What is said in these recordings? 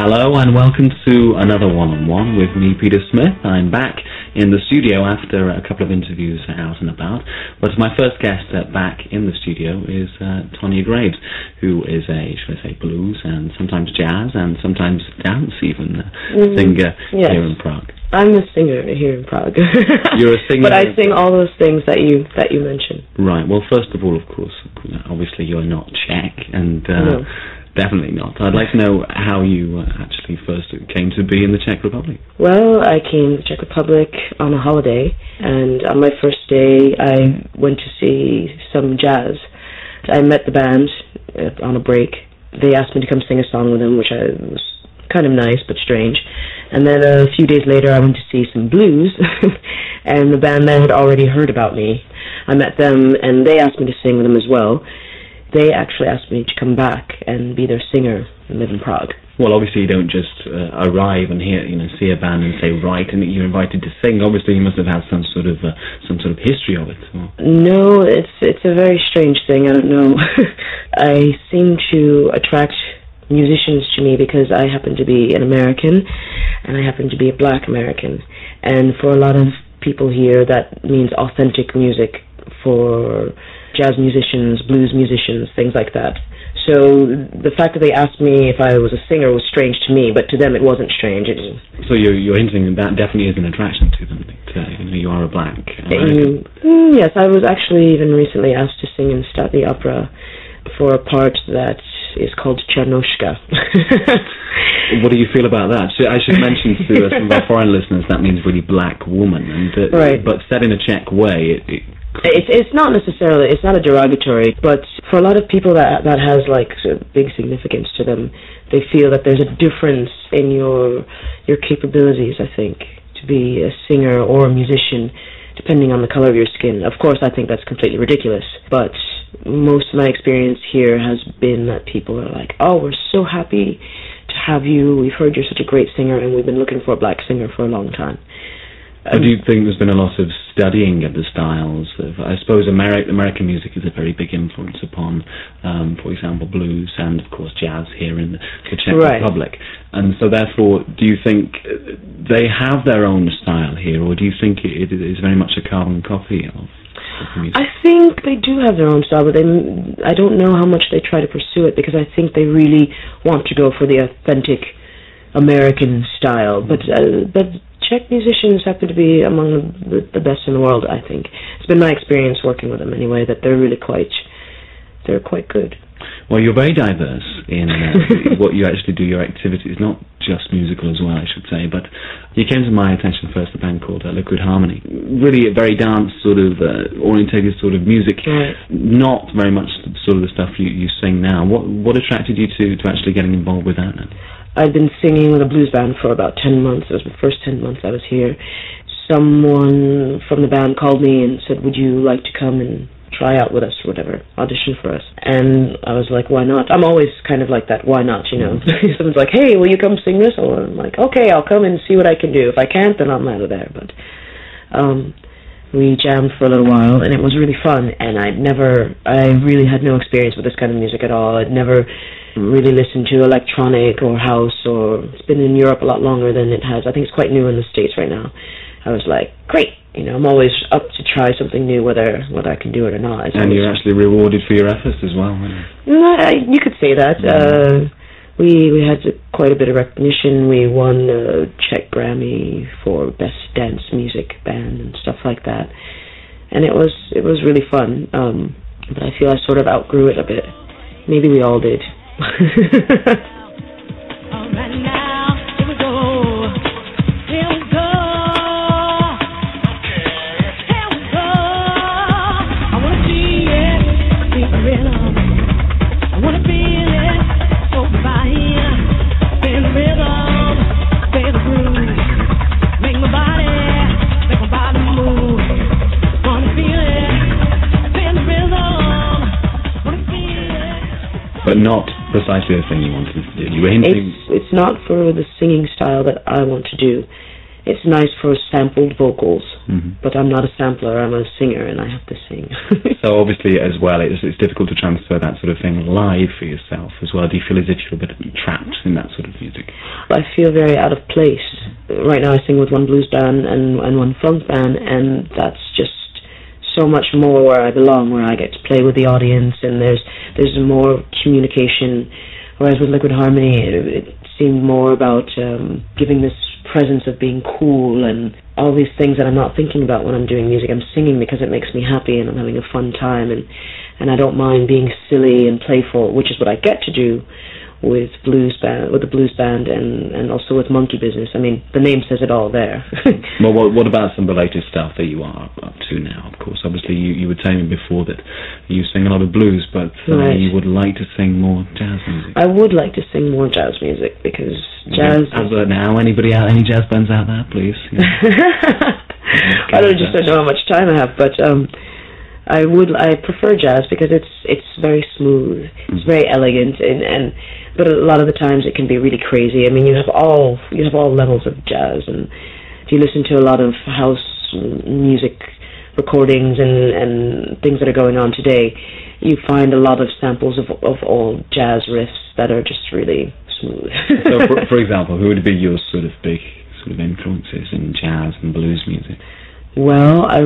Hello and welcome to another one-on-one with me, Peter Smith. I'm back in the studio after a couple of interviews out and about. But my first guest back in the studio is Tonya Graves, who is a, should I say, blues and sometimes jazz and sometimes dance even singer here in Prague. I'm a singer here in Prague. You're a singer? But I sing all those things that you mentioned. Right. Well, first of all, of course, obviously you're not Czech and... No. Definitely not. I'd like to know how you actually first came to be in the Czech Republic. Well, I came to the Czech Republic on a holiday, and on my first day I went to see some jazz. I met the band on a break. They asked me to come sing a song with them, which was kind of nice but strange. And then a few days later I went to see some blues, and the band there had already heard about me. I met them, and they asked me to sing with them as well. They actually asked me to come back and be their singer and live in Prague. Well, obviously you don't just arrive and see a band and say, right, and you're invited to sing. Obviously you must have had some sort of history of it. Or... No, it's a very strange thing. I don't know. I seem to attract musicians to me because I happen to be an American and I happen to be a black American. And for a lot of people here, that means authentic music for jazz musicians, blues musicians, things like that. So the fact that they asked me if I was a singer was strange to me, but to them it wasn't strange. So you're hinting that definitely is an attraction to them. You are a black American. Yes, I was actually even recently asked to sing in the Opera for a part that is called Černoška. What do you feel about that? So I should mention to some of our foreign listeners that means really black woman, and right. But said in a Czech way. It's not necessarily, it's not a derogatory, but for a lot of people that has like sort of big significance to them. They feel that there's a difference in your capabilities, I think, to be a singer or a musician, depending on the color of your skin. Of course, I think that's completely ridiculous, but most of my experience here has been that people are like, oh, we're so happy to have you, we've heard you're such a great singer, and we've been looking for a black singer for a long time. Do you think there's been a lot of studying of the styles? I suppose American music is a very big influence upon, for example, blues and, of course, jazz here in the Czech Republic. And so, therefore, do you think they have their own style here, or do you think it is very much a carbon copy of the music? I think they do have their own style, but I don't know how much they try to pursue it, because I think they really want to go for the authentic American style. But Czech musicians happen to be among the best in the world, I think. It's been my experience working with them anyway, that they're really quite good. Well, you're very diverse in what you actually do, your activities, not just musical as well, I should say, but you came to my attention first, a band called Liquid Harmony. Really a very dance sort of orientated sort of music, right. Not very much sort of the stuff you sing now. What attracted you to actually getting involved with that now? I'd been singing with a blues band for about 10 months. It was the first 10 months I was here. Someone from the band called me and said, would you like to come and try out with us or whatever, audition for us? And I was like, why not? I'm always kind of like that, why not, Someone's like, hey, will you come sing this? Or I'm like, okay, I'll come and see what I can do. If I can't, then I'm out of there. But we jammed for a little while, and it was really fun. And I really had no experience with this kind of music at all. I'd never really listened to electronic or house, or it's been in Europe a lot longer than it has. I think it's quite new in the States right now. I was like, great, I'm always up to try something new, whether I can do it or not. And you're actually rewarded for your efforts as well, aren't you? You could say that. We had quite a bit of recognition. We won a Czech Grammy for Best Dance Music Band and stuff like that. And it was really fun. But I feel I sort of outgrew it a bit. Maybe we all did. But not precisely the thing you wanted to do. You were hinting... It's not for the singing style that I want to do. It's nice for sampled vocals, but I'm not a sampler, I'm a singer, and I have to sing. So obviously, as well, it's difficult to transfer that sort of thing live for yourself as well. Do you feel as if you're a bit trapped in that sort of music? I feel very out of place. Right now I sing with one blues band and one funk band, and that's just so much more where I belong, where I get to play with the audience, and there's more communication. Whereas with Liquid Harmony, it seemed more about giving this presence of being cool and all these things that I'm not thinking about when I'm doing music. I'm singing because it makes me happy and I'm having a fun time, and I don't mind being silly and playful, which is what I get to do with the blues band, and also with Monkey Business. I mean, the name says it all there. Well, what about some of the latest stuff that you are up to now? Of course, obviously you were telling me before that you sing a lot of blues, but right. You would like to sing more jazz music. I would like to sing more jazz music, because jazz... As of now, any jazz bands out there, please? I don't know how much time I have, but I prefer jazz because it's very smooth, it's very elegant, but a lot of the times it can be really crazy. I mean, you have all levels of jazz, and if you listen to a lot of house music recordings and things that are going on today, you find a lot of samples of old jazz riffs that are just really smooth. So, for example, who would be your sort of big influences in jazz and blues music? Well, I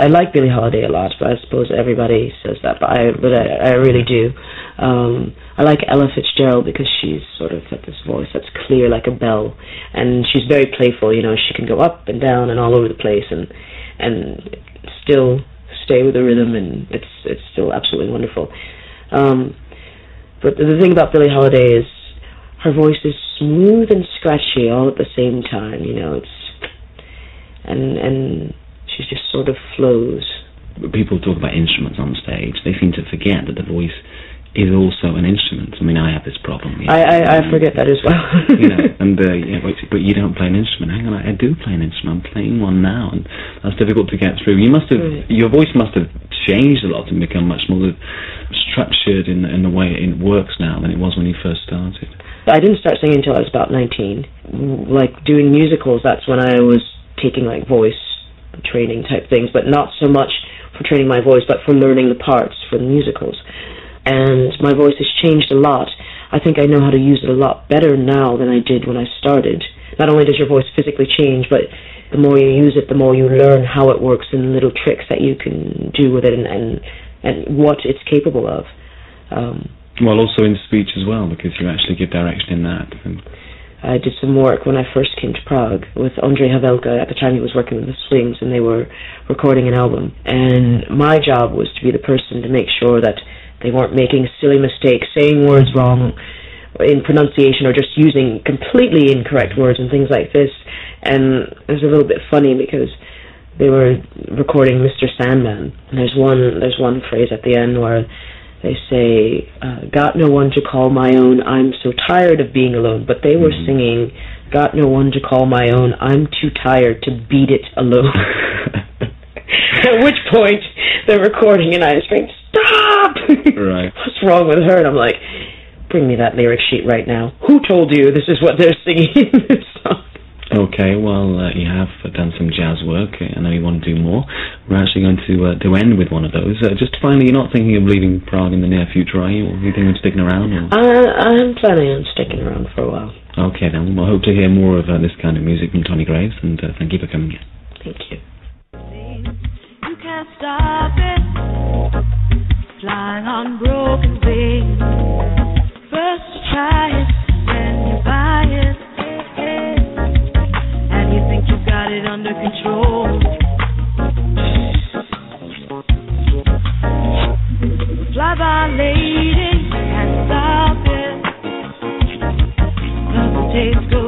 like Billie Holiday a lot, but I suppose everybody says that, but I really do. I like Ella Fitzgerald because she's sort of got this voice that's clear like a bell, and she's very playful. You know, she can go up and down and all over the place, and still stay with the rhythm, and it's still absolutely wonderful. But the thing about Billie Holiday is her voice is smooth and scratchy all at the same time. You know, and she just sort of flows. People talk about instruments on stage. They seem to forget that the voice is also an instrument. I mean, I have this problem. I forget that as well. But you don't play an instrument. Hang on, I do play an instrument. I'm playing one now, and that's difficult to get through. Your voice must have changed a lot and become much more structured in the way it works now than it was when you first started. I didn't start singing until I was about 19. Like doing musicals, that's when I was taking like voice training type things, but not so much for training my voice, but for learning the parts for the musicals. And my voice has changed a lot. I think I know how to use it a lot better now than I did when I started. Not only does your voice physically change, but the more you use it, the more you learn how it works and little tricks that you can do with it, and what it's capable of. Well, also in speech as well, because you actually give direction in that. I did some work when I first came to Prague with Andrzej Havelka. At the time he was working with the Swings, and they were recording an album. And my job was to be the person to make sure that they weren't making silly mistakes, saying words wrong in pronunciation, or just using completely incorrect words and things like this. And it was a little bit funny because they were recording Mr. Sandman, and there's one phrase at the end where they say, got no one to call my own, I'm so tired of being alone. But they were singing, got no one to call my own, I'm too tired to beat it alone. At which point, they're recording and I scream, stop! Right. What's wrong with her? And I'm like, bring me that lyric sheet right now. Who told you this is what they're singing in this song? Okay, well, you have done some jazz work. I know you want to do more. We're actually going to end with one of those. Just finally, you're not thinking of leaving Prague in the near future, are you? Or are you thinking of sticking around? Or? I'm planning on sticking around for a while. Okay, then. We'll hope to hear more of this kind of music from Tonya Graves, and thank you for coming in. Thank you. You can't stop it, flying on broken wings. First you try it, then you buy it. You think you got it under control. Fly by lady, can't stop it. Doesn't taste good.